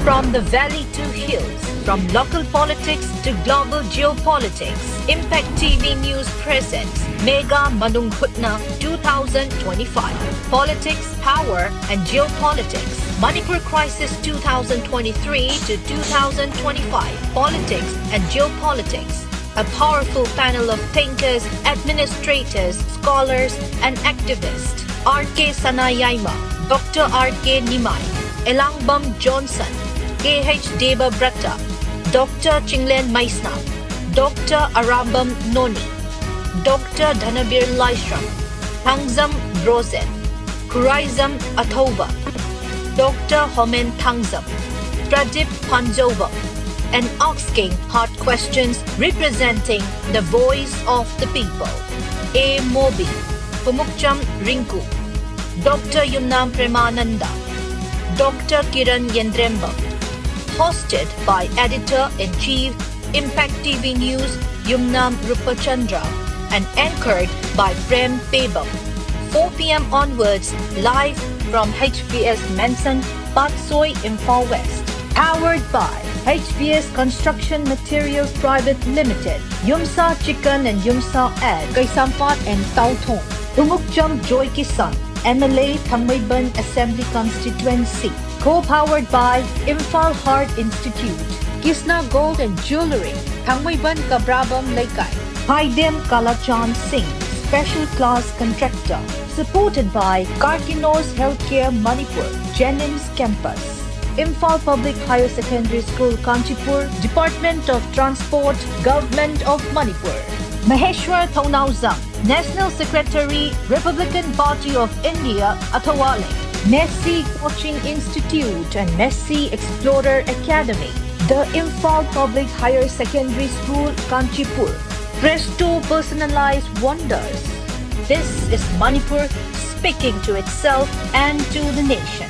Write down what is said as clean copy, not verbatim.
From the valley to hills, from local politics to global geopolitics, Impact TV News presents Mega Manunghutna 2025. Politics, Power and Geopolitics. Manipur Crisis 2023 to 2025. Politics and Geopolitics. A powerful panel of thinkers, administrators, scholars and activists. R.K. Sanayaima, Dr. R.K. Nimai, Elangbam Johnson, K.H. Deba Bratta, Dr. Chinglen Maisna, Dr. Arambam Noni, Dr. Dhanabir Laishram, Thangzam Rosen, Kuraizam Athoba, Dr. Homen Thangzam, Pradip Panjova, and Ox King Hot Questions representing the voice of the people. A. Mobi, Pumukcham Rinku, Dr. Yumnam Premananda, Dr. Kiran Yendremba. Hosted by Editor-in-Chief, Impact TV News, Yumnam Rupachandra, and anchored by Prem Pebam. 4 p.m. onwards, live from HBS Manson, Patsoi, Imphal West. Powered by HBS Construction Materials Private Limited, Yumsa Chicken and Yumsa Ad, Kaisampat and Tauthong. Umukcham Joy Kisan, MLA Thammayban Assembly Constituency. Co-powered by Imphal Heart Institute, Kisna Gold and Jewelry, Thangmayban Kabrabam Laikai, Haidem Kalachan Singh, Special Class Contractor, supported by Karkinos Healthcare Manipur, Jennings Campus, Imphal Public Higher Secondary School Kanchipur, Department of Transport, Government of Manipur. Maheshwar Thaunauzam, National Secretary, Republican Party of India, Athawale. Messi Coaching Institute and Messi Explorer Academy. The Imphal Public Higher Secondary School, Kanchipur. Presto Personalized Wonders. This is Manipur speaking to itself and to the nation.